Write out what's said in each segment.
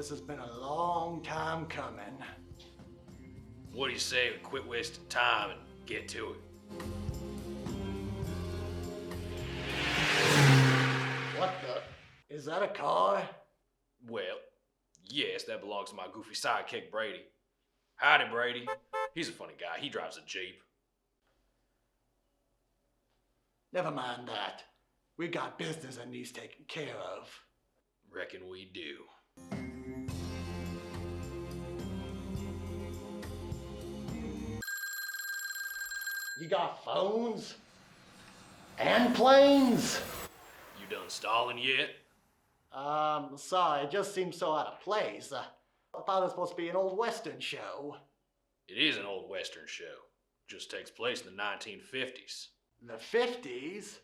This has been a long time coming. What do you say we quit wasting time and get to it? What the? Is that a car? Well, yes, that belongs to my goofy sidekick, Brady. Howdy, Brady. He's a funny guy. He drives a Jeep. Never mind that. We got business that needs taken care of. Reckon we do. You got phones? And planes? You done stalling yet? Sorry, it just seems so out of place. I thought it was supposed to be an old Western show. It is an old Western show. Just takes place in the 1950s. The 50s?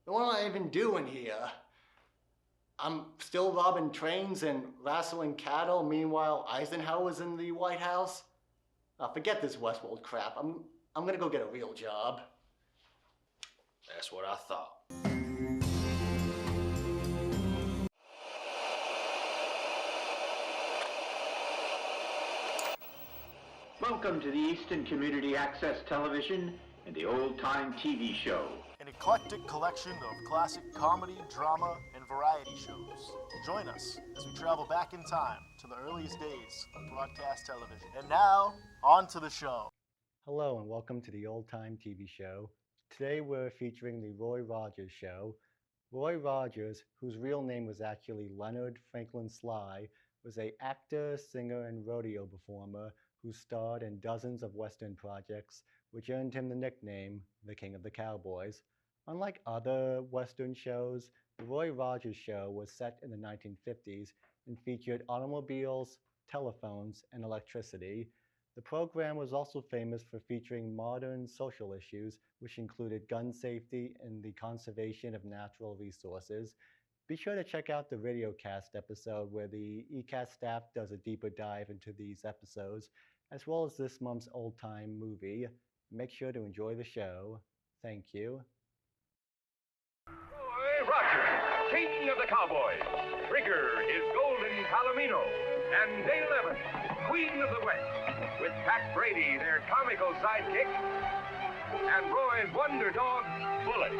What am I even doing here? I'm still robbing trains and wrestling cattle, meanwhile Eisenhower's in the White House? Forget this Westworld crap. I'm gonna go get a real job. That's what I thought. Welcome to the Easton Community Access Television and the Old Time TV Show. An eclectic collection of classic comedy, drama, and variety shows. Join us as we travel back in time to the earliest days of broadcast television. And now, on to the show. Hello and welcome to the Old Time TV Show. Today we're featuring the Roy Rogers Show. Roy Rogers, whose real name was actually Leonard Franklin Sly, was an actor, singer, and rodeo performer who starred in dozens of Western projects, which earned him the nickname the King of the Cowboys. Unlike other Western shows, the Roy Rogers Show was set in the 1950s and featured automobiles, telephones, and electricity. The program was also famous for featuring modern social issues, which included gun safety and the conservation of natural resources. Be sure to check out the Radiocast episode where the ECAT staff does a deeper dive into these episodes, as well as this month's old-time movie. Make sure to enjoy the show. Thank you. Roy Rogers, King of the Cowboys. Trigger is Golden Palomino. And Dana Evans, Queen of the West, with Pat Brady, their comical sidekick, and Roy's wonder dog, Bullet.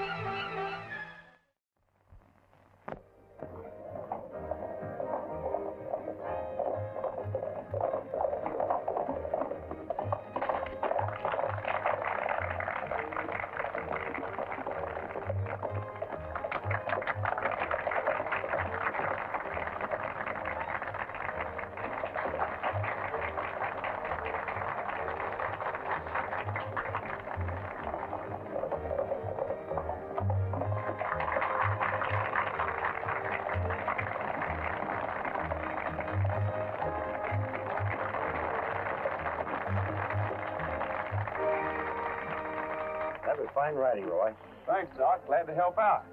That was fine riding, Roy. Thanks, Doc. Glad to help out.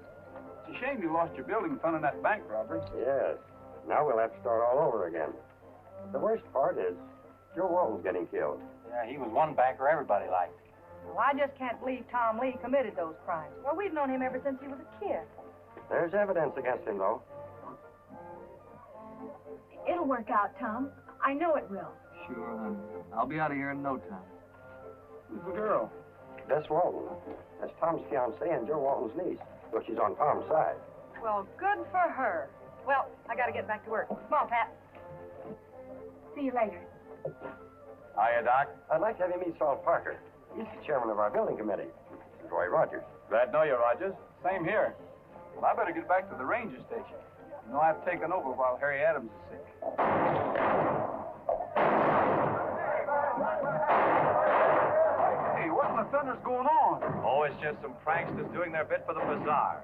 It's a shame you lost your building fund in that bank robbery. Yes. Now we'll have to start all over again. The worst part is Joe Walton's getting killed. Yeah, he was one banker everybody liked. Well, I just can't believe Tom Lee committed those crimes. Well, we've known him ever since he was a kid. There's evidence against him, though. It'll work out, Tom. I know it will. Sure, honey. I'll be out of here in no time. Who's the girl? Bess Walton. That's Tom's fiancée and Joe Walton's niece. Well, she's on Tom's side. Well, good for her. Well, I gotta get back to work. Come on, Pat. See you later. Hiya, Doc. I'd like to have you meet Saul Parker. He's the chairman of our building committee. This is Roy Rogers. Glad to know you, Rogers. Same here. Well, I better get back to the ranger station. You know, I've taken over while Harry Adams is sick. Hey, what in the thunder's going on? Oh, it's just some pranksters doing their bit for the bazaar.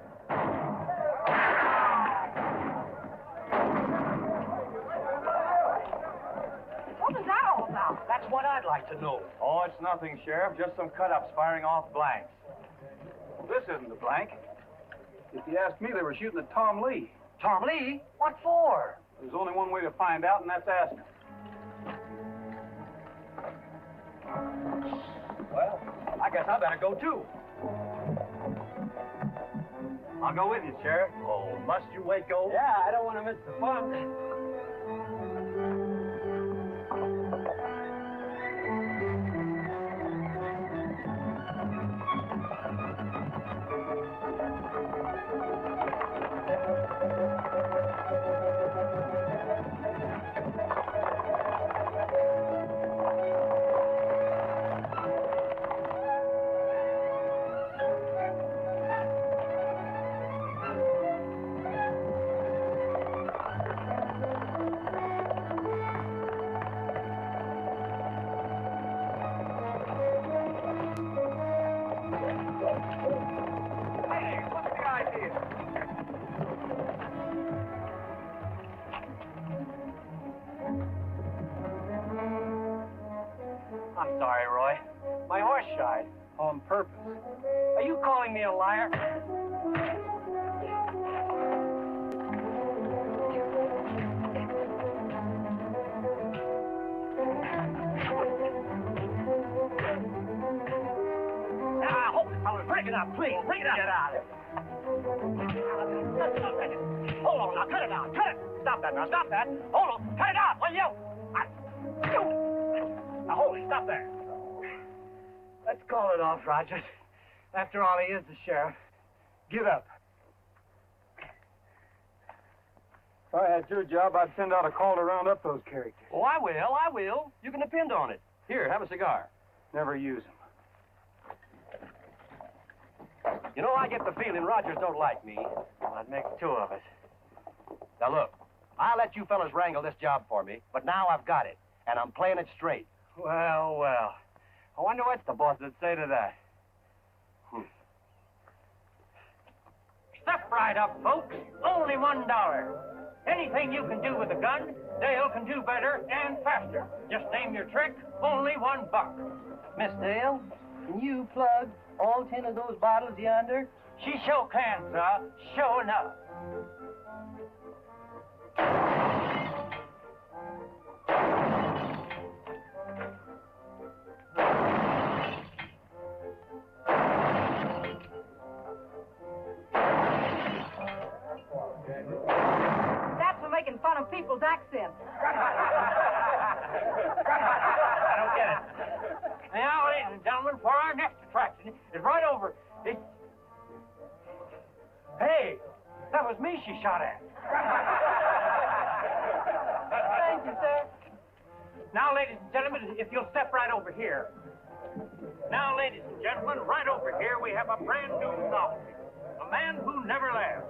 What was that all about? That's what I'd like to know. Oh, it's nothing, Sheriff. Just some cut-ups firing off blanks. This isn't a blank. If you ask me, they were shooting at Tom Lee. Tom Lee? What for? There's only one way to find out, and that's asking. Well, I guess I better go, too. I'll go with you, Sheriff. Oh, must you, Waco? Yeah, I don't want to miss the fun. I'm sorry, Roy. My horse shied on purpose. Are you calling me a liar? Ah, hold it, fellas. Break it up, please. Break it up. Get out of here. Hold on now. Cut it out. Cut it. Stop that now. Stop that. Hold on. Cut it out, will you? Now, hold it. Stop there. Let's call it off, Rogers. After all, he is the sheriff. Give up. If I had your job, I'd send out a call to round up those characters. Oh, I will. You can depend on it. Here, have a cigar. Never use them. You know, I get the feeling Rogers don't like me. Well, that makes two of us. Now, look, I'll let you fellas wrangle this job for me, but now I've got it, and I'm playing it straight. Well, well. I wonder what the boss would say to that. Step right up, folks. Only $1. Anything you can do with a gun, Dale can do better and faster. Just name your trick, only $1. Miss Dale, can you plug all 10 of those bottles yonder? She sure can, sir. Sure enough. That's for making fun of people's accents. I don't get it. Now, ladies and gentlemen, for our next attraction is right over. Hey, that was me she shot at. Thank you, sir. Now, ladies and gentlemen, if you'll step right over here. Now, ladies and gentlemen, right over here we have a brand new novelty. A man who never laughs.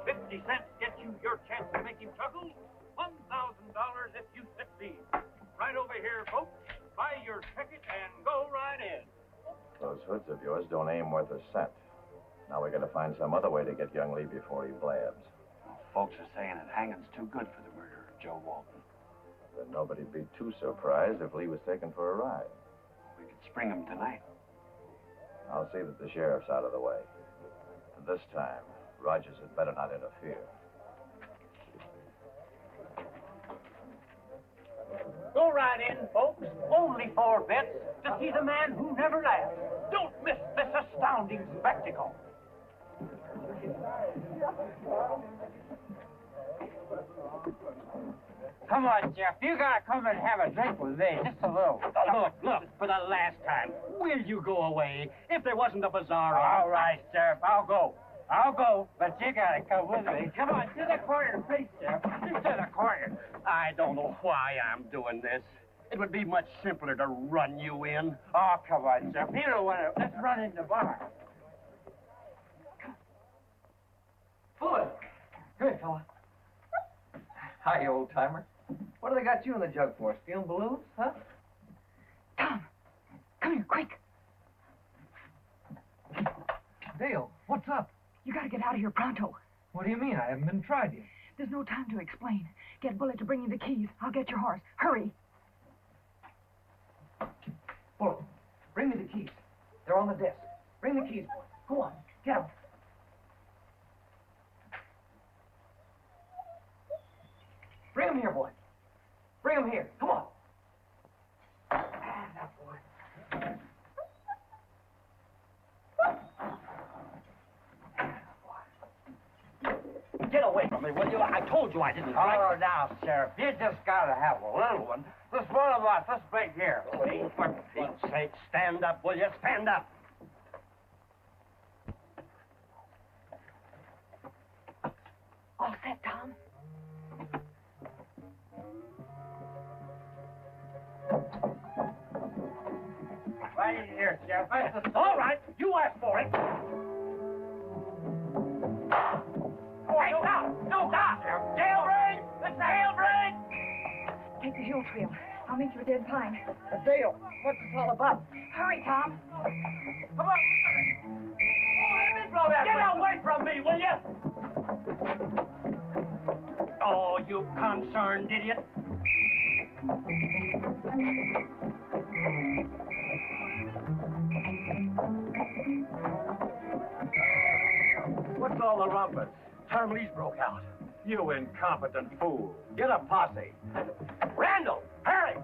50 cents gets you your chance to make him chuckle. $1,000 if you succeed. Right over here, folks. Buy your ticket and go right in. Those hoods of yours don't aim worth a cent. Now we gotta find some other way to get young Lee before he blabs. Folks are saying that hanging's too good for the murder of Joe Walton. Then nobody'd be too surprised if Lee was taken for a ride. We could spring him tonight. I'll see that the sheriff's out of the way. And this time, Rogers had better not interfere. Go right in, folks. Only 4 bets to see the man who never laughs. Don't miss this astounding spectacle. Come on, Jeff. You gotta come and have a drink with me. Just a little. Look, for the last time, will you go away? If there wasn't a bazaar on. All right, Sheriff. I'll go, but you gotta come with me. Come on, to the corner, please, Sheriff. Just to the corner. I don't know why I'm doing this. It would be much simpler to run you in. Oh, come on, Sheriff. You don't want to. Let's run in the bar. Bullet. Good, fella. Hi, old-timer. What do they got you in the jug for? Stealing balloons, huh? Tom, come here, quick. Dale, what's up? You gotta get out of here pronto. What do you mean? I haven't been tried yet. There's no time to explain. Get Bullet to bring you the keys. I'll get your horse. Hurry. Bullet, bring me the keys. They're on the desk. Bring the keys, boy. Go on, get them. Bring them here, boy. Bring them here. Come on. That boy. get away from me, will you? I told you I didn't drink. Oh, now, Sheriff, you just gotta have a little one. This one of us, this big here. Please, for Pete's sake, stand up, will you? Stand up. All set, Tom? Right in here, Sheriff. All right, you asked for it. Hey, stop! No, stop! Jailbreak! It's jailbreak! Take the hill trail. I'll meet you at Dead Pine. Dale, what's this all about? Hurry, Tom. Come on! Get away from me, will you? Oh, you concerned idiot. What's all the rumpus? Hermes broke out. You incompetent fool. Get a posse. Randall, hurry!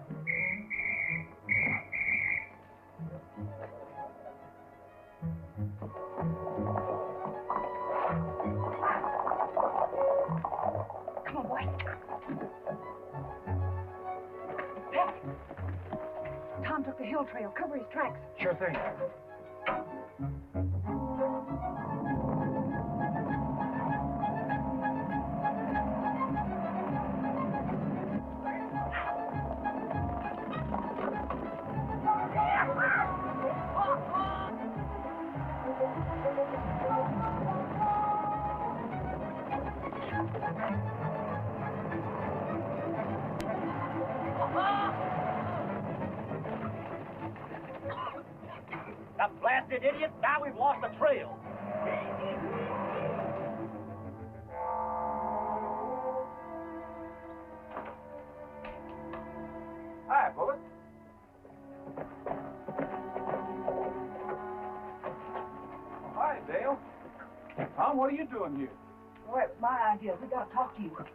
Come on, boy. Pep. Tom took the hill trail. Cover his tracks. Sure thing. That blasted idiot! Now we've lost the trail. Hi, Bullet. Hi, Dale. Tom, what are you doing here? Boy, it was my idea. We got to talk to you. Well,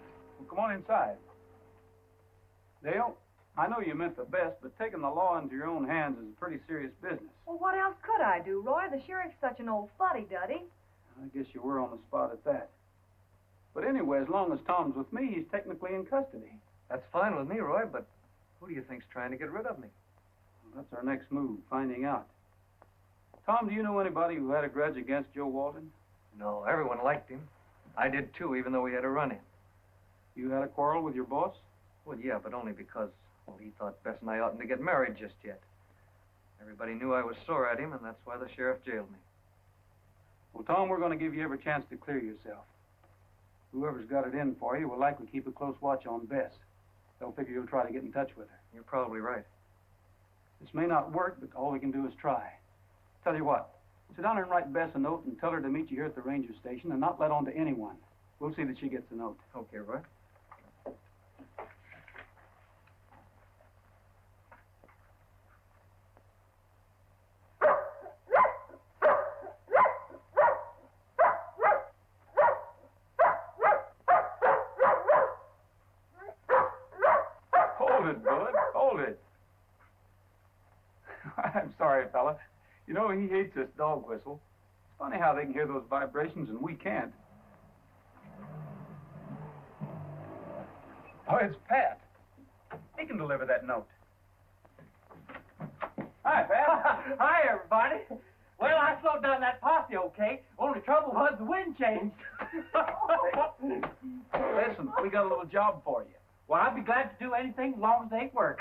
come on inside. Dale, I know you meant the best, but taking the law into your own hands is a pretty serious business. Well, what else could I do, Roy? The sheriff's such an old fuddy-duddy. I guess you were on the spot at that. But anyway, as long as Tom's with me, he's technically in custody. That's fine with me, Roy, but who do you think's trying to get rid of me? Well, that's our next move, finding out. Tom, do you know anybody who had a grudge against Joe Walton? No, everyone liked him. I did too, even though we had a run-in. You had a quarrel with your boss? Well, yeah, but only because, well, he thought Bess and I oughtn't to get married just yet. Everybody knew I was sore at him, and that's why the sheriff jailed me. Well, Tom, we're going to give you every chance to clear yourself. Whoever's got it in for you will likely keep a close watch on Bess. They'll figure you'll try to get in touch with her. You're probably right. This may not work, but all we can do is try. Tell you what, sit down and write Bess a note and tell her to meet you here at the ranger station and not let on to anyone. We'll see that she gets the note. Okay, Roy. Hold it, Bud. Hold it. I'm sorry, fella. You know, he hates this dog whistle. It's funny how they can hear those vibrations and we can't. Oh, it's Pat. He can deliver that note. Hi, Pat. Hi, everybody. Well, I slowed down that posse, okay? Only trouble was the wind changed. Listen, we got a little job for you. Well, I'd be glad to do anything as long as they work.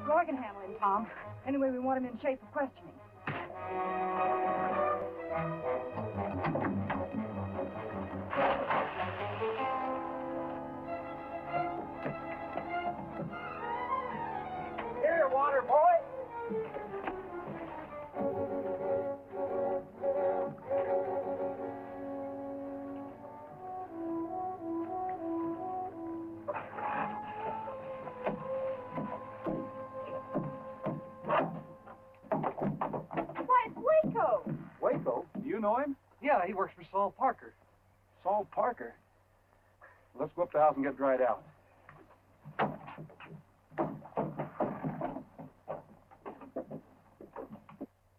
Roy can handle him, Tom. Anyway, we want him in shape for questioning. Here, water boy. Why, it's Waco! Waco? Do you know him? Yeah, he works for Saul Parker. Saul Parker? Let's go up to the house and get dried out.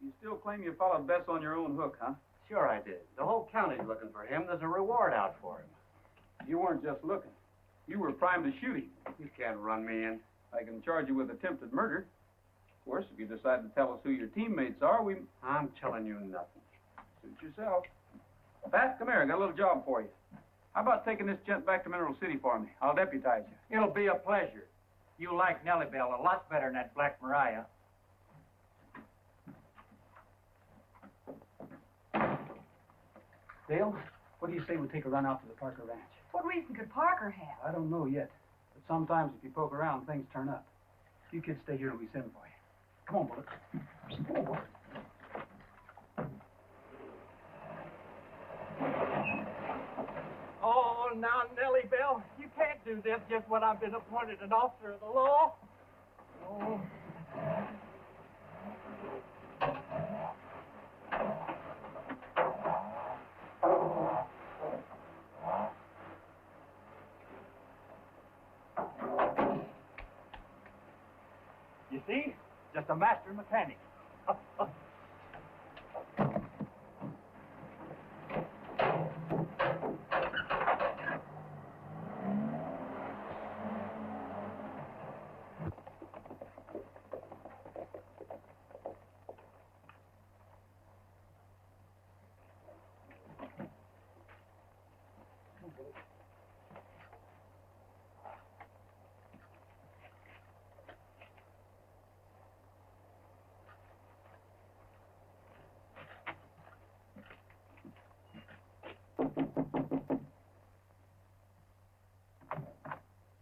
You still claim you followed Bess on your own hook, huh? Sure I did. The whole county's looking for him. There's a reward out for him. You weren't just looking. You were primed to shoot him. You can't run me in. I can charge you with attempted murder. Of course, if you decide to tell us who your teammates are, I'm telling you nothing. Suit yourself. Pat, come here. I got a little job for you. How about taking this gent back to Mineral City for me? I'll deputize you. It'll be a pleasure. You like Nellie Bell a lot better than that Black Mariah. Dale, what do you say we take a run out to the Parker Ranch? What reason could Parker have? I don't know yet, but sometimes if you poke around, things turn up. You kids stay here till we send for you. Come on, Bullet. Come on, Bullet. Oh, now, Nellie Bell, you can't do this just when I've been appointed an officer of the law. Oh. You see? Just a master mechanic.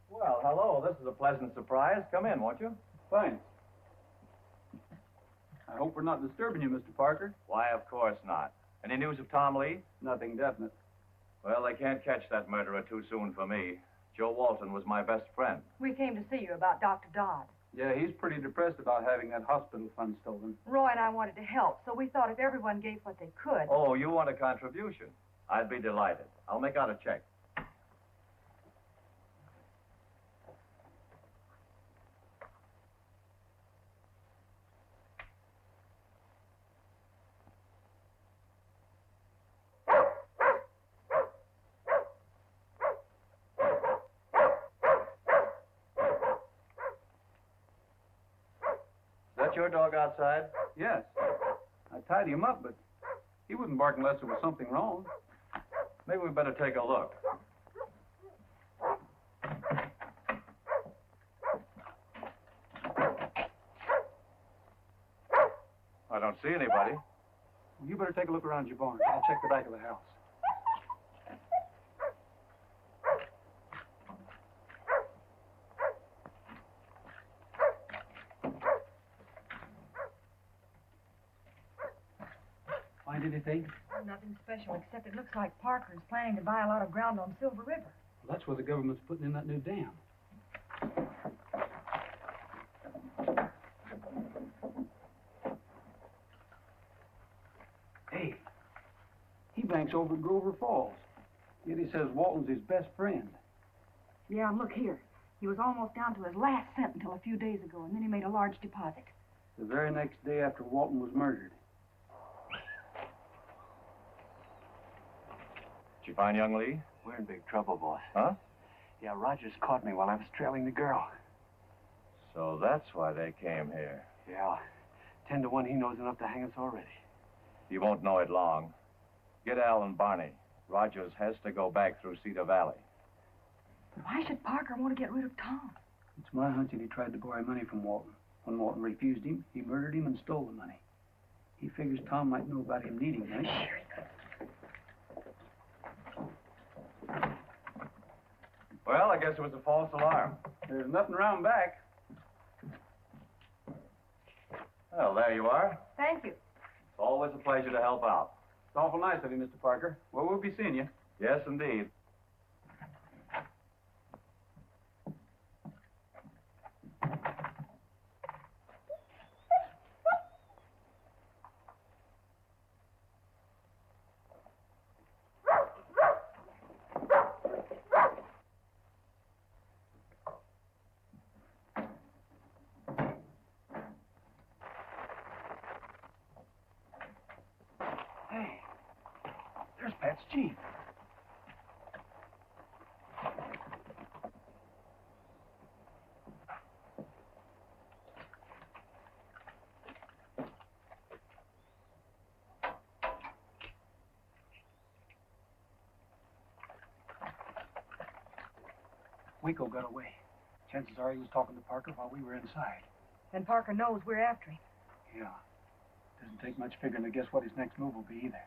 Well, hello. This is a pleasant surprise. Come in, won't you? Fine. I hope we're not disturbing you, Mr. Parker. Why, of course not. Any news of Tom Lee? Nothing definite. Well, they can't catch that murderer too soon for me. Joe Walton was my best friend. We came to see you about Dr. Dodd. Yeah, he's pretty depressed about having that hospital fund stolen. Roy and I wanted to help, so we thought if everyone gave what they could... Oh, you want a contribution? I'd be delighted. I'll make out a check. Your dog outside? Yes. I tied him up, but he wouldn't bark unless there was something wrong. Maybe we better take a look. I don't see anybody. You better take a look around your barn. I'll check the back of the house. Find anything? Oh, nothing special, except it looks like Parker is planning to buy a lot of ground on Silver River. Well, that's where the government's putting in that new dam. Hey, he banks over at Grover Falls. Yet he says Walton's his best friend. Yeah, and look here. He was almost down to his last cent until a few days ago, and then he made a large deposit. The very next day after Walton was murdered. Did you find young Lee? We're in big trouble, boss. Huh? Yeah, Rogers caught me while I was trailing the girl. So that's why they came here. Yeah, 10 to 1 he knows enough to hang us already. He won't know it long. Get Al and Barney. Rogers has to go back through Cedar Valley. Why should Parker want to get rid of Tom? It's my hunch that he tried to borrow money from Walton. When Walton refused him, he murdered him and stole the money. He figures Tom might know about him needing money. Well, I guess it was a false alarm. There's nothing around back. Well, there you are. Thank you. It's always a pleasure to help out. It's awful nice of you, Mr. Parker. Well, we'll be seeing you. Yes, indeed. Hey, there's Pat's Jeep. Waco got away. Chances are he was talking to Parker while we were inside. And Parker knows we're after him. Yeah. Doesn't take much figuring to guess what his next move will be either.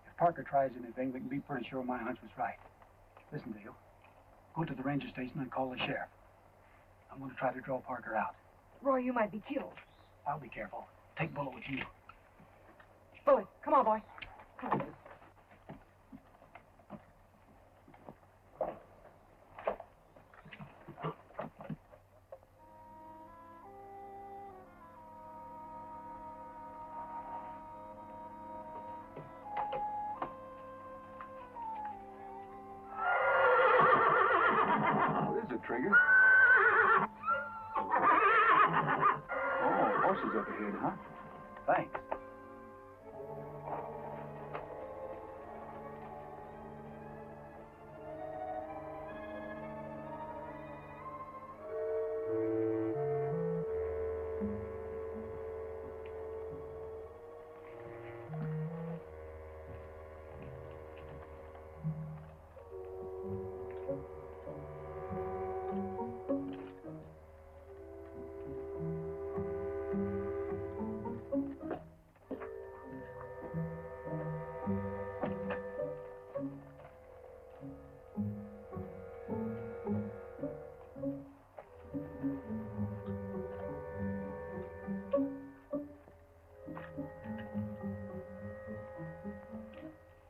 If Parker tries anything, we can be pretty sure my hunch was right. Listen, Dale. Go to the ranger station and call the sheriff. I'm going to try to draw Parker out. Roy, you might be killed. I'll be careful. Take bullet with you. Bully, come on, boy. Come on. Trigger. Oh, horses up ahead, huh? Thanks.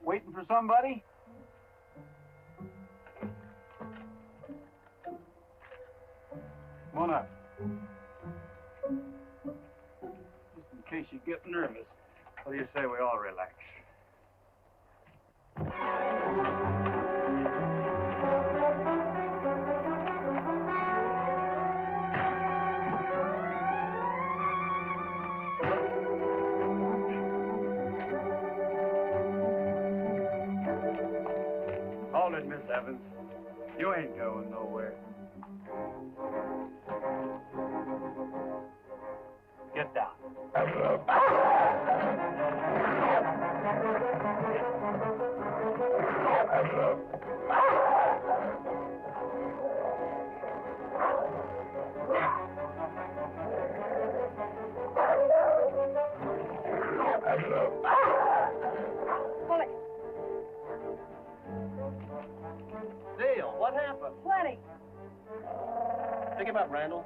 Waiting for somebody? Come on up. Just in case you get nervous, what do you say we all relax? Hold it, Miss Evans. You ain't going nowhere. Get down. Bully, Dale, what happened? plenty. Pick him up, Randall.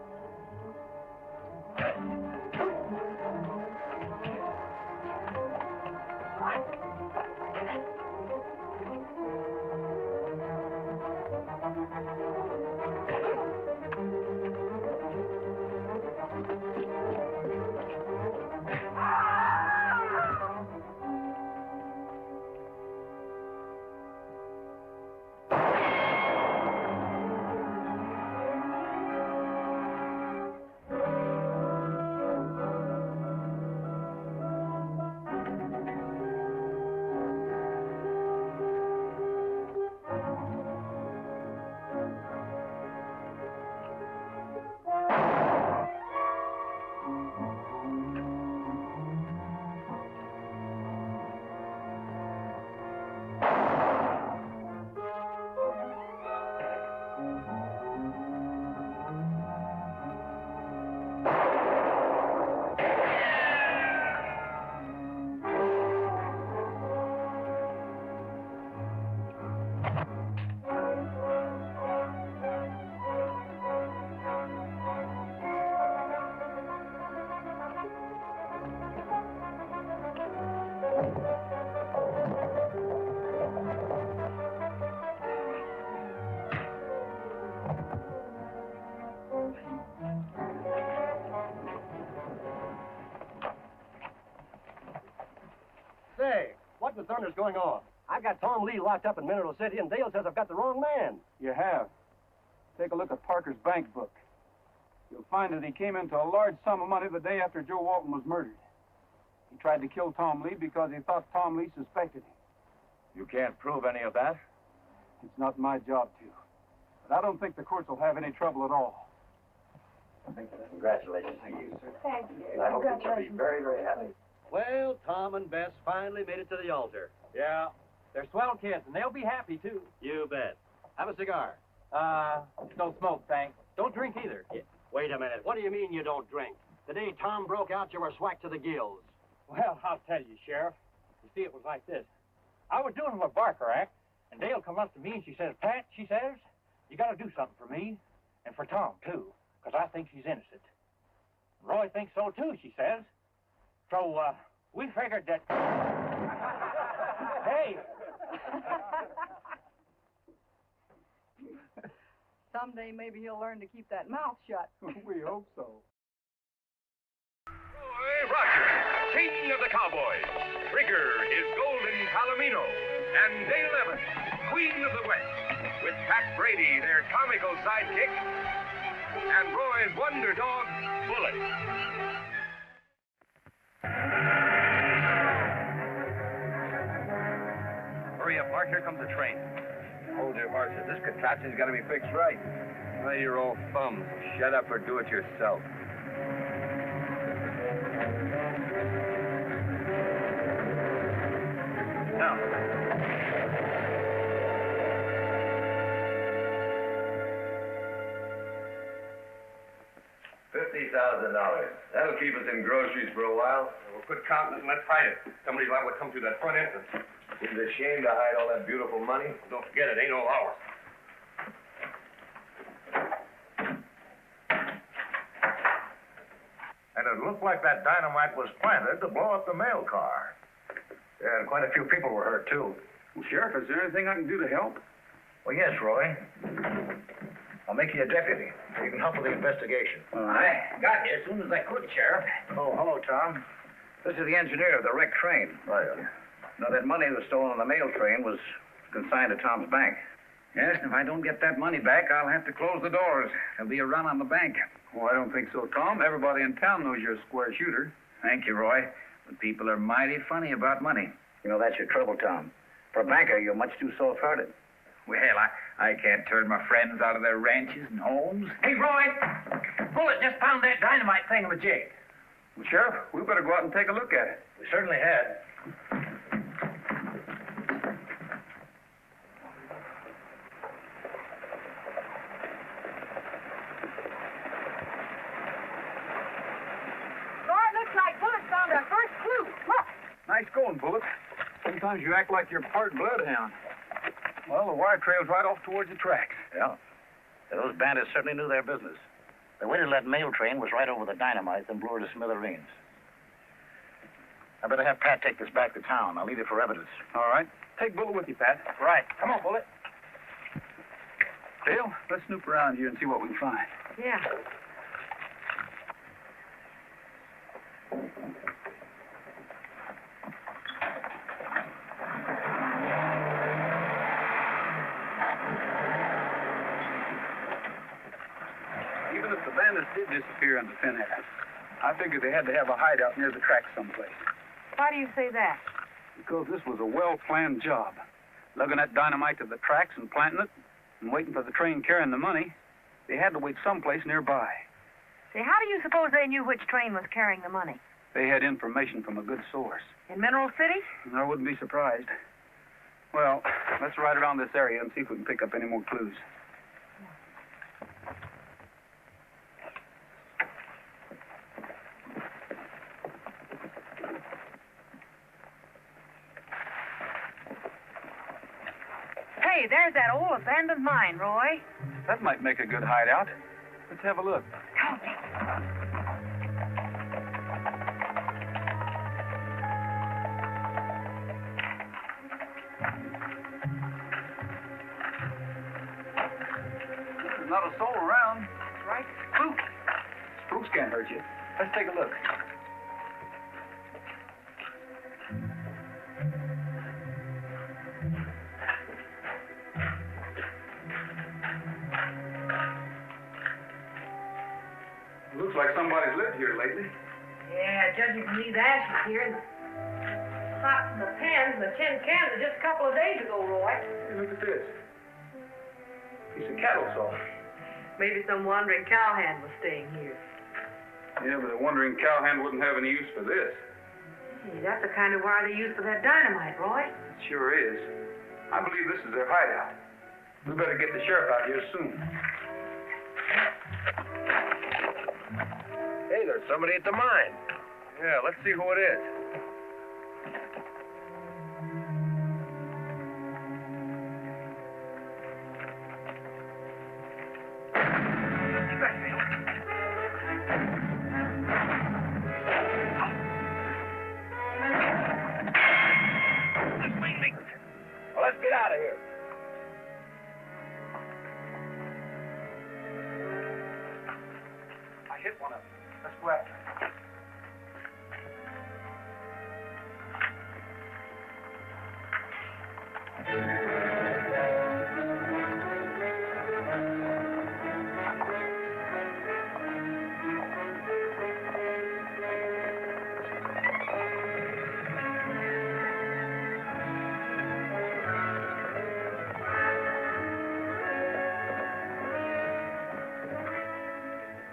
What in the thunder's going on? I got Tom Lee locked up in Mineral City, and Dale says I've got the wrong man. You have. Take a look at Parker's bank book. You'll find that he came into a large sum of money the day after Joe Walton was murdered. He tried to kill Tom Lee because he thought Tom Lee suspected him. You can't prove any of that? It's not my job to. But I don't think the courts will have any trouble at all. Congratulations to you, sir. Thank you. I hope that you'll be very, very happy. Well, Tom and Bess finally made it to the altar. Yeah, they're swell kids, and they'll be happy, too. You bet. Have a cigar. Don't smoke, thanks. Don't drink either. Yeah. Wait a minute. What do you mean you don't drink? The day Tom broke out, you were swacked to the gills. Well, I'll tell you, Sheriff. You see, it was like this. I was doing my Barker act, and Dale come up to me and she says, Pat, she says, you got to do something for me, and for Tom, too, because I think she's innocent. Roy thinks so, too, she says. So, we figured that... Hey! Someday maybe he'll learn to keep that mouth shut. We hope so. Roy Rogers, king of the cowboys. Trigger is Golden Palomino. And Dale Evans, queen of the West. With Pat Brady, their comical sidekick. And Roy's wonder dog, Bullet. Hurry up, Mark. Here comes the train. Hold your horses. This contraption's got to be fixed right. Why, your old thumb. Shut up or do it yourself. Now. $50,000. That'll keep us in groceries for a while. We'll quit counting it and let's hide it. Somebody's liable to come through that front entrance. Seems a shame to hide all that beautiful money. Don't forget, it ain't all ours. And it looked like that dynamite was planted to blow up the mail car. Yeah, and quite a few people were hurt, too. Well, Sheriff, is there anything I can do to help? Well, yes, Roy. I'll make you a deputy so you can help with the investigation. Well, I got here as soon as I could, Sheriff. Oh, hello, Tom. This is the engineer of the wrecked train. Right. Now, that money that was stolen on the mail train was consigned to Tom's bank. Yes, and if I don't get that money back, I'll have to close the doors. There'll be a run on the bank. Oh, I don't think so, Tom. Everybody in town knows you're a square shooter. Thank you, Roy. But people are mighty funny about money. You know, that's your trouble, Tom. For a banker, you're much too soft-hearted. Well, I can't turn my friends out of their ranches and homes. Hey, Roy! Bullet just found that dynamite thingamajig. Well, Sheriff, we better go out and take a look at it. We certainly had. Looks like Bullet found our first clue. Look. Nice going, Bullet. Sometimes you act like you're part bloodhound. Well, the wire trail's right off towards the tracks. Yeah. Those bandits certainly knew their business. They waited till that mail train was right over the dynamite, then blew her to smithereens. I better have Pat take this back to town. I'll need it for evidence. All right. Take Bullet with you, Pat. Right. Come on, Bullet. Dale, let's snoop around here and see what we can find. Yeah. Even if the bandits did disappear into thin air, I figured they had to have a hideout near the tracks someplace. Why do you say that? Because this was a well-planned job. Lugging that dynamite to the tracks and planting it, and waiting for the train carrying the money, they had to wait someplace nearby. Say, how do you suppose they knew which train was carrying the money? They had information from a good source. In Mineral City? I wouldn't be surprised. Well, let's ride around this area and see if we can pick up any more clues. Hey, there's that old abandoned mine, Roy. That might make a good hideout. Let's have a look. There's not a soul around. Right. Spooks. Spooks can't hurt you. Let's take a look. like somebody's lived here lately. Yeah, judging from these ashes here and the pots and the pans and the tin cans just a couple of days ago, Roy. Hey, look at this. Piece of cattle saw. Maybe some wandering cowhand was staying here. Yeah, but a wandering cowhand wouldn't have any use for this. Hey, that's the kind of wire they use for that dynamite, Roy. It sure is. I believe this is their hideout. We better get the sheriff out here soon. Hey, there's somebody at the mine. Yeah, let's see who it is. Well, let's get out of here. I hit one of them. Let's go after him.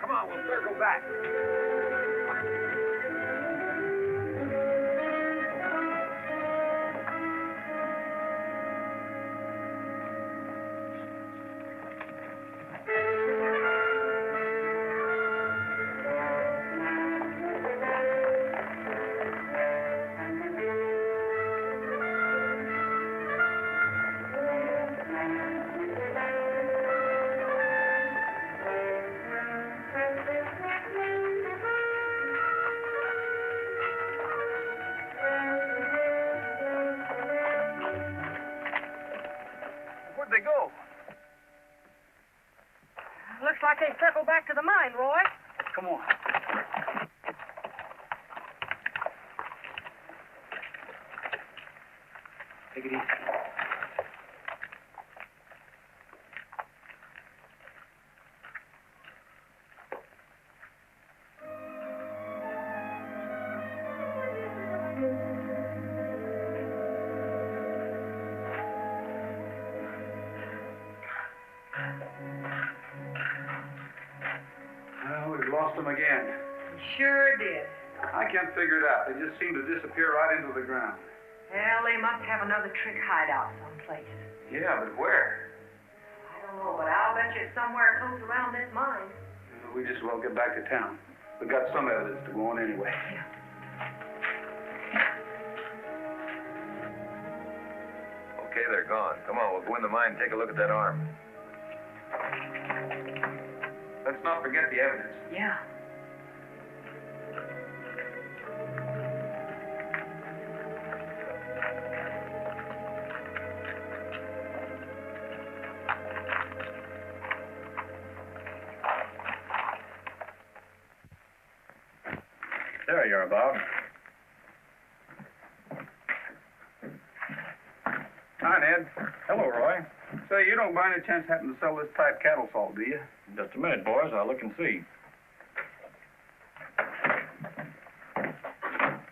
Come on, we'll circle back. Where'd they go? Looks like they circled back to the mine, Roy. Come on. Take it easy. Well, we've lost them again. You sure did. I can't figure it out. They just seem to disappear right into the ground. Well, they must have another trick hideout someplace. Yeah, but where? I don't know, but I'll bet you it's somewhere close around this mine. We just as well get back to town. We've got some evidence to go on anyway. Okay, they're gone. Come on, we'll go in the mine and take a look at that arm. Let's not forget the evidence. Yeah. There you are, Bob. Hi, Ned. Hello, Roy. Say, you don't by any chance happen to sell this type cattle salt, do you? Just a minute, boys. I'll look and see.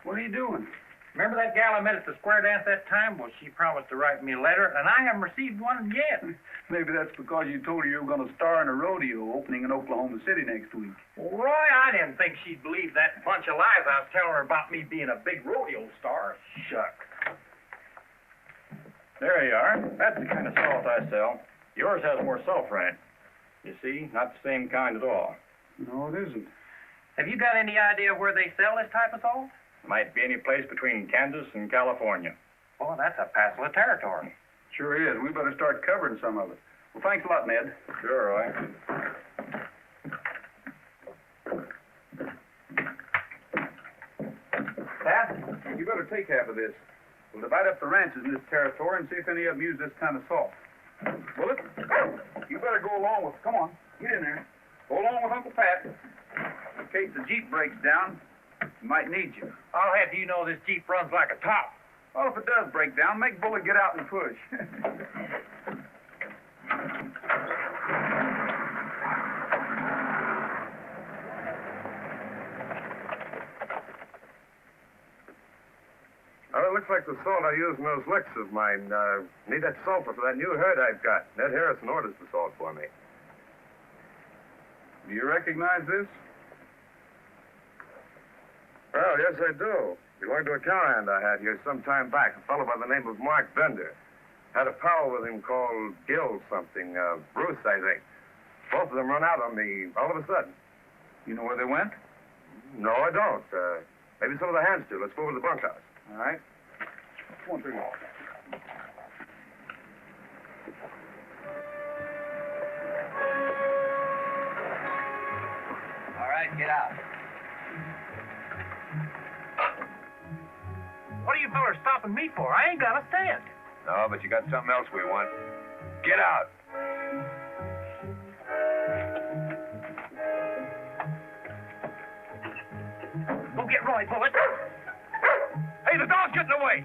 What are you doing? Remember that gal I met at the square dance that time? Well, she promised to write me a letter, and I haven't received one yet. Maybe that's because you told her you were going to star in a rodeo opening in Oklahoma City next week. Well, Roy, I didn't think she'd believe that bunch of lies I was telling her about me being a big rodeo star. Shucks. There you are. That's the kind of salt I sell. Yours has more sulfur in it. You see, not the same kind at all. No, it isn't. Have you got any idea where they sell this type of salt? Might be any place between Kansas and California. Well, that's a passel of territory. Sure is. We better start covering some of it. Well, thanks a lot, Ned. Sure, Roy. Pat, you better take half of this. We'll divide up the ranches in this territory and see if any of them use this kind of salt. Bullet, you better go along with... Come on, get in there. Go along with Uncle Pat. In case the Jeep breaks down, he might need you. I'll have you know this Jeep runs like a top. Well, if it does break down, make Bullet get out and push. looks like the salt I use in those licks of mine. Need that sulfur for that new herd I've got. Ned Harrison orders the salt for me. Do you recognize this? Well, yes, I do. Belonged to a cowhand I had here some time back, a fellow by the name of Mark Bender. Had a pal with him called Gil something, Bruce, I think. Both of them run out on me all of a sudden. You know where they went? No, I don't. Maybe some of the hands do. Let's go over to the bunkhouse. All right. One thing more. All right, get out. What are you fellas stopping me for? I ain't got a stand. No, but you got something else we want. Get out. Go get Roy, Bullet. Hey, the dog's getting away.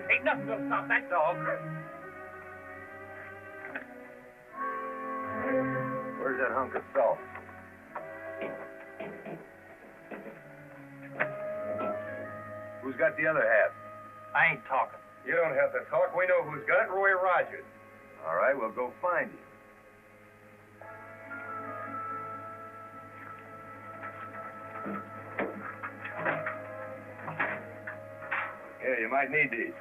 Ain't nothing gonna stop that dog. Where's that hunk of salt? Who's got the other half? I ain't talking. You don't have to talk. We know who's got it. Roy Rogers. All right, we'll go find him. Yeah, you might need these.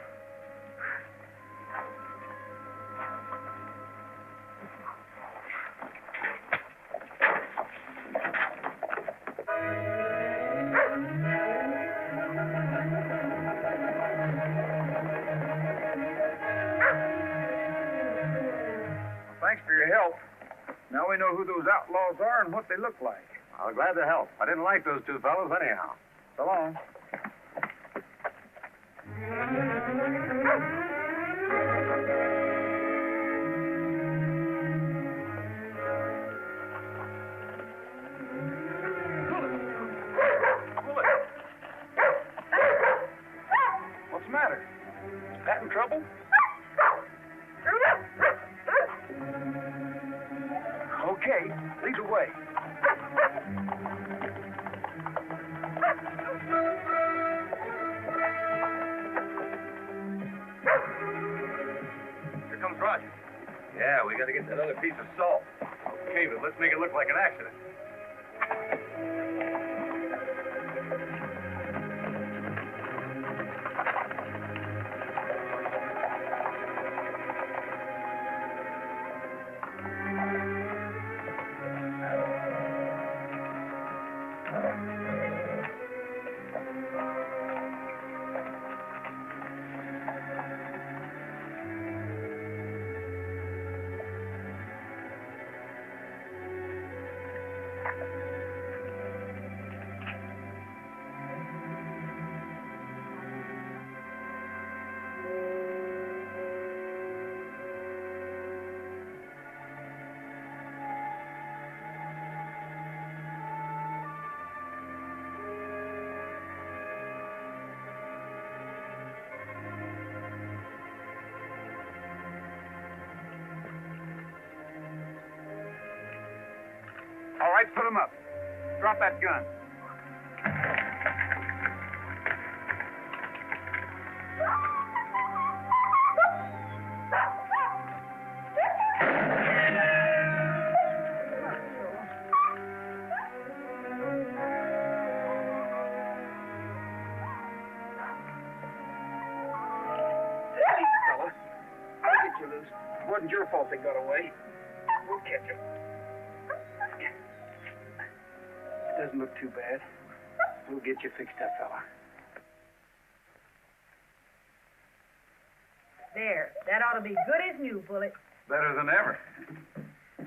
Thanks for your help. Now we know who those outlaws are and what they look like. I'm glad to help. I didn't like those two fellows anyhow. So long. What's the matter? Is Pat in trouble? Okay, lead the way. Here comes Roger. Yeah, we gotta get that other piece of salt. Okay, but let's make it look like an accident. All right, put him up. Drop that gun. Easy, fella. I'll get you loose. It wasn't your fault they got away. We'll catch them. Doesn't look too bad. We'll get you fixed up, fella. There. That ought to be good as new, Bullet. Better than ever.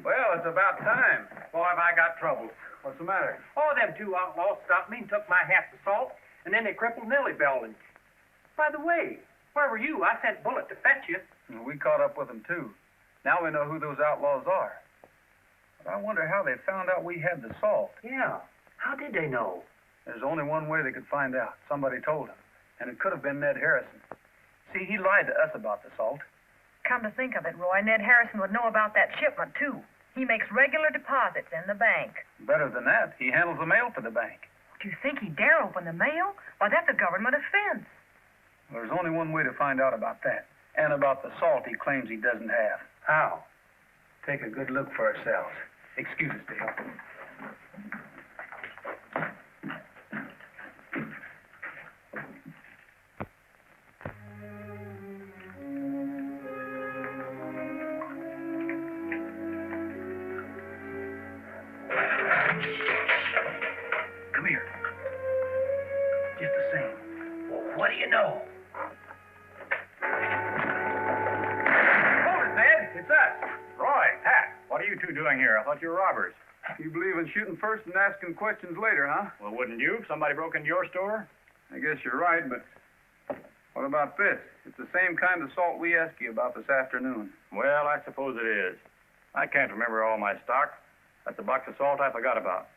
Well, it's about time. Boy, have I got troubles. What's the matter? Oh, them two outlaws stopped me and took my half the salt, and then they crippled Nellie Bell. And by the way, where were you? I sent Bullet to fetch you. We caught up with them, too. Now we know who those outlaws are. But I wonder how they found out we had the salt. Yeah. How did they know? There's only one way they could find out. Somebody told them. And it could have been Ned Harrison. See, he lied to us about the salt. Come to think of it, Roy, Ned Harrison would know about that shipment, too. He makes regular deposits in the bank. Better than that, he handles the mail for the bank. Do you think he dare open the mail? Why, that's a government offense. Well, there's only one way to find out about that, and about the salt he claims he doesn't have. How? Take a good look for ourselves. Excuse us, Dale. Come here. Just the same. Well, what do you know? Hold it, Ned. It's us. Roy, Pat, what are you two doing here? I thought you were robbers. You believe in shooting first and asking questions later, huh? Well, wouldn't you if somebody broke into your store? I guess you're right, but what about this? It's the same kind of salt we asked you about this afternoon. Well, I suppose it is. I can't remember all my stock. That's a box of salt I forgot about.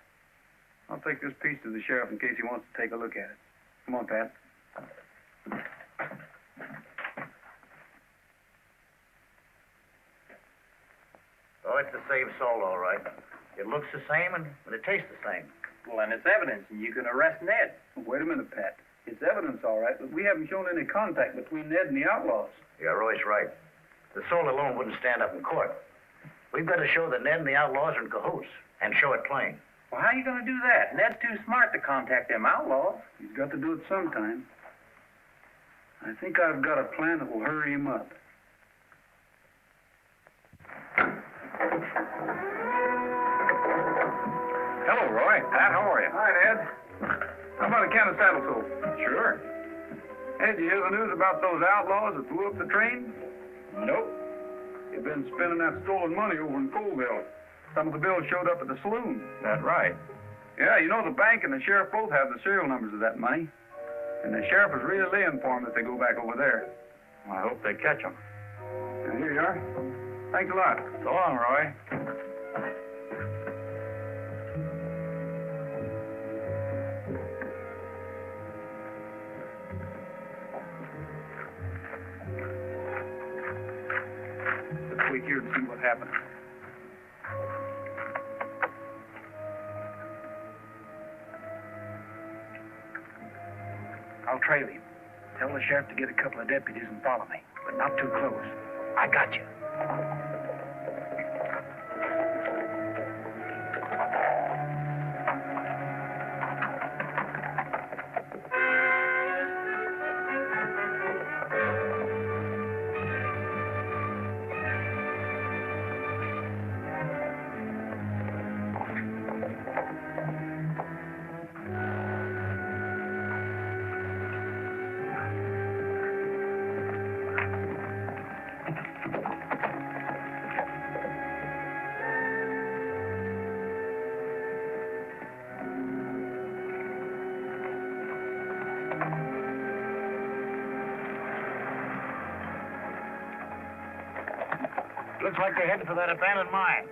I'll take this piece to the sheriff in case he wants to take a look at it. Come on, Pat. Oh, it's the same salt, all right. It looks the same and it tastes the same. Well, then it's evidence, and you can arrest Ned. Wait a minute, Pat. It's evidence, all right, but we haven't shown any contact between Ned and the outlaws. Yeah, Roy's right. The salt alone wouldn't stand up in court. We've got to show that Ned and the outlaws are in cahoots, and show it plain. Well, how are you going to do that? Ned's too smart to contact them outlaws. He's got to do it sometime. I think I've got a plan that will hurry him up. Hello, Roy. Pat, how are you? Hi, Ned. How about a can of saddle soap? Sure. Hey, did you hear the news about those outlaws that blew up the train? Nope. They've been spending that stolen money over in Colville. Some of the bills showed up at the saloon. That's right. Yeah, you know, the bank and the sheriff both have the serial numbers of that money. And the sheriff is really laying for them if they go back over there. I hope they catch them. And here you are. Thanks a lot. So long, Roy. Let's wait here to see what happens. I'll trail him. Tell the sheriff to get a couple of deputies and follow me, but not too close. I got you. Looks like they're heading for that abandoned mine.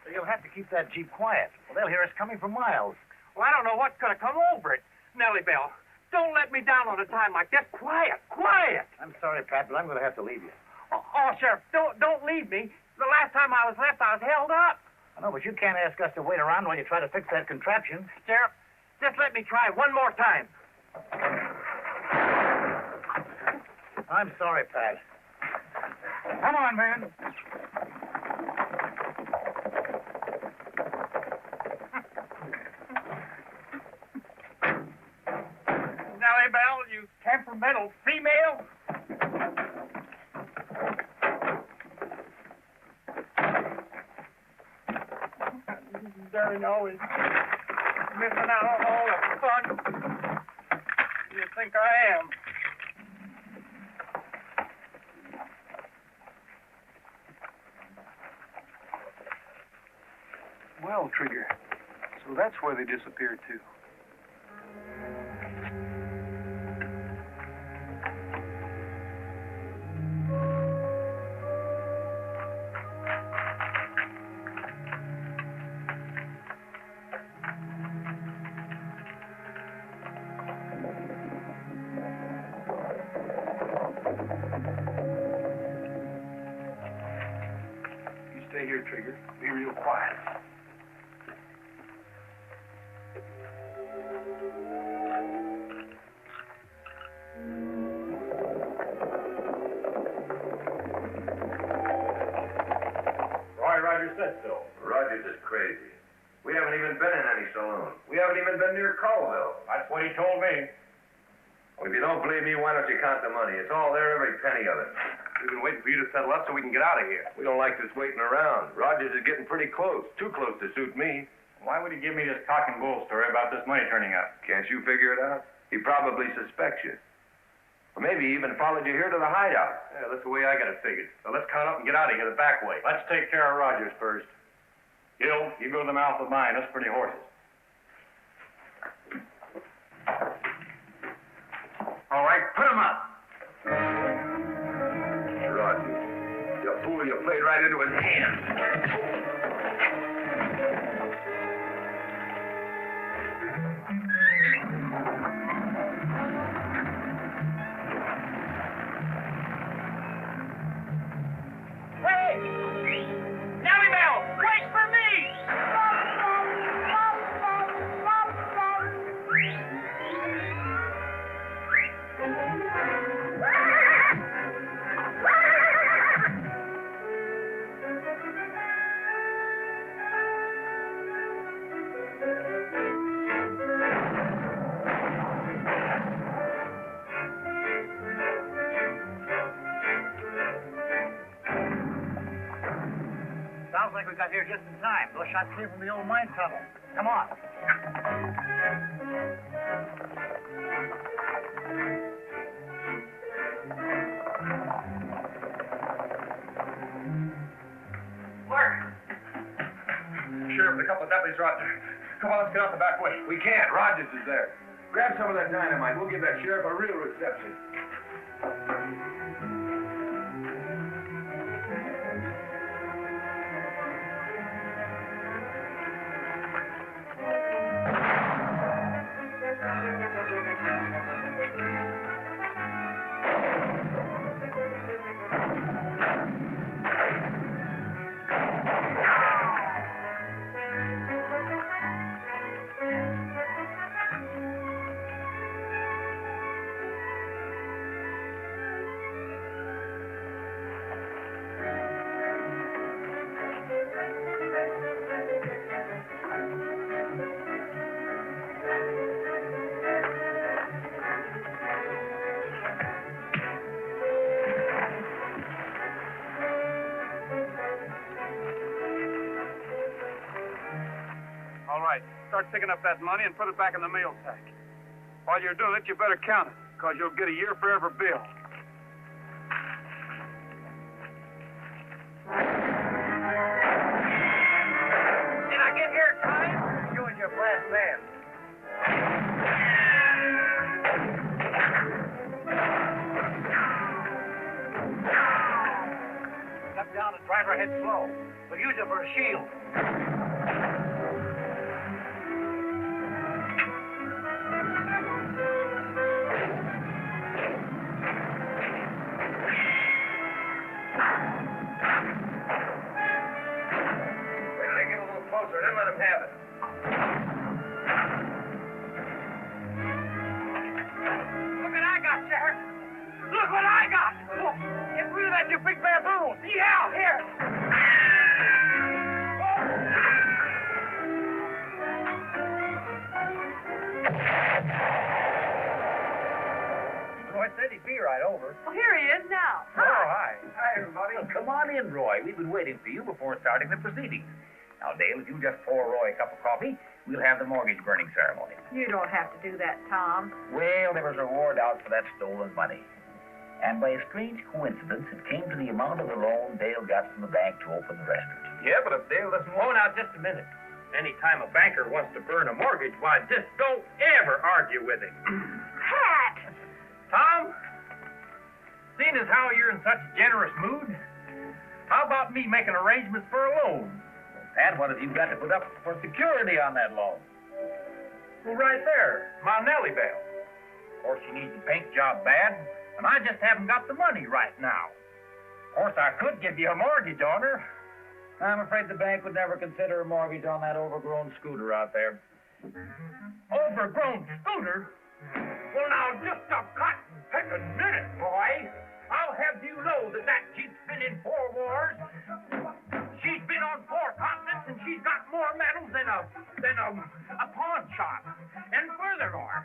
You'll have to keep that Jeep quiet. Well, they'll hear us coming for miles. Well, I don't know what's going to come over it. Nellie Bell, don't let me down on a time like this. Quiet, quiet. I'm sorry, Pat, but I'm going to have to leave you. Oh, Sheriff, don't leave me. The last time I was left, I was held up. I know, but you can't ask us to wait around while you try to fix that contraption. Sheriff, just let me try one more time. I'm sorry, Pat. Come on, man. Nellie Bell, you temperamental female. Darn, always missing out on all the fun. You think I am? Well, Trigger, so that's where they disappeared to. You stay here, Trigger. Be real quiet. Roy Rogers said so. Rogers is crazy. We haven't even been in any saloon. We haven't even been near Colville. That's what he told me. Well, if you don't believe me, why don't you count the money? It's all there, every penny of it. We've been waiting for you to settle up so we can get out of here. We don't like this waiting around. Rogers is getting pretty close. Too close to suit me. Why would he give me this cock and bull story about this money turning up? Can't you figure it out? He probably suspects you. Or maybe he even followed you here to the hideout. Yeah, that's the way I got it figured. So let's count up and get out of here the back way. Let's take care of Rogers first. Gil, you go to the mouth of mine. Us pretty horses. All right, put him up. Rogers. You fool, you played right into his hands. Hey! Nellie Bell, wait for me! Sounds like we got here just in time. Those shots came from the old mine tunnel. Come on. Mark! Sheriff, a couple of deputies are out there. Come on, let's get out the back way. We can't. Rogers is there. Grab some of that dynamite. We'll give that sheriff a real reception. All right, start picking up that money and put it back in the mail sack. While you're doing it, you better count it, because you'll get a year forever bill. Did I get here in time? You and your brass band. Step down and drive our head slow. We'll use it for a shield. Wait till they get a little closer, then let him have it. Look what I got, Sheriff. Look what I got. Get rid of that, you big baboon. Yeah, here. Roy said he'd be right over. Well, here he is now. Oh, hi. Hi, everybody. Well, come on in, Roy. We've been waiting for you before starting the proceedings. Now, Dale, if you just pour Roy a cup of coffee, we'll have the mortgage burning ceremony. You don't have to do that, Tom. Well, there was a reward out for that stolen money. And by a strange coincidence, it came to the amount of the loan Dale got from the bank to open the restaurant. Yeah, but if Dale doesn't... Oh, now, just a minute. Anytime a banker wants to burn a mortgage, why, just don't ever argue with him. Pat! Tom, seeing as how you're in such a generous mood, how about me making arrangements for a loan? Pat, what have you got to put up for security on that loan? Well, right there, my Nellie Bell. Of course, she needs a paint job bad, and I just haven't got the money right now. Of course, I could give you a mortgage on her. I'm afraid the bank would never consider a mortgage on that overgrown scooter out there. Overgrown scooter? Well, now, just a cotton-picking minute, boy. I'll have you know that Jeep's been in 4 wars. She's been on 4 continents, and she's got more medals than a pawn shop. And furthermore,